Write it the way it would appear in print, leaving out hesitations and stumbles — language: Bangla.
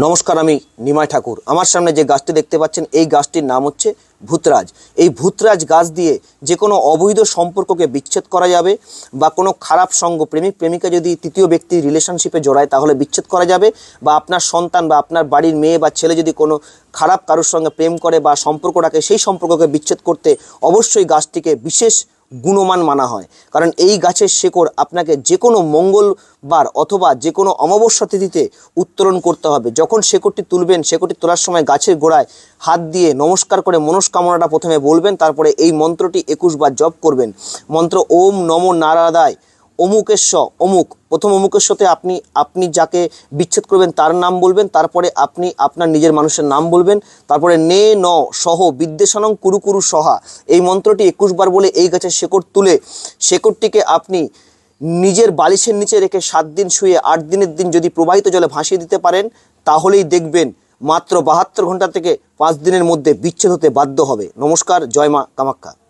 নমস্কার, আমি নিমাই ঠাকুর। আমার সামনে যে গাছটি দেখতে পাচ্ছেন এই গাছটির নাম হচ্ছে ভূতরাজ। এই ভূতরাজ গাছ দিয়ে যে কোনো অবৈধ সম্পর্ককে বিচ্ছেদ করা যাবে, বা কোনো খারাপ সঙ্গ, প্রেমিক প্রেমিকা যদি তৃতীয় ব্যক্তির রিলেশনশিপে জড়ায় তাহলে বিচ্ছেদ করা যাবে, বা আপনার সন্তান বা আপনার বাড়ির মেয়ে বা ছেলে যদি কোনো খারাপ কারোর সঙ্গে প্রেম করে বা সম্পর্ক রাখে, সেই সম্পর্ককে বিচ্ছেদ করতে অবশ্যই গাছটিকে বিশেষ গুণমান মানা হয়। কারণ এই গাছের শেকড় আপনাকে যে কোনো মঙ্গলবার অথবা যে কোনো অমাবস্যা তিথিতে উত্তোলন করতে হবে। যখন শেকড়টি তুলবেন, শেকড়টি তোলার সময় গাছের গোড়ায় হাত দিয়ে নমস্কার করে মনস্কামনাটা প্রথমে বলবেন, তারপরে এই মন্ত্রটি 21 বার জপ করবেন। মন্ত্র ওম নমো নারায়ণায় অমুকেশ্ব অমুক, প্রথম অমুকেশ্বতে আপনি যাকে বিচ্ছেদ করবেন তার নাম বলবেন, তারপরে আপনি আপনার নিজের মানুষের নাম বলবেন, তারপরে নে ন সহ বিদ্বেষণং কুরু কুরু সহা, এই মন্ত্রটি 21 বার বলে এই গাছের শেকড় তুলে শেকড়টিকে আপনি নিজের বালিশের নিচে রেখে 7 দিন শুয়ে 8 দিনের দিন যদি প্রবাহিত জলে ভাসিয়ে দিতে পারেন, তাহলেই দেখবেন মাত্র 72 ঘন্টা থেকে 5 দিনের মধ্যে বিচ্ছেদ হতে বাধ্য হবে। নমস্কার, জয় মা কামাখ্যা।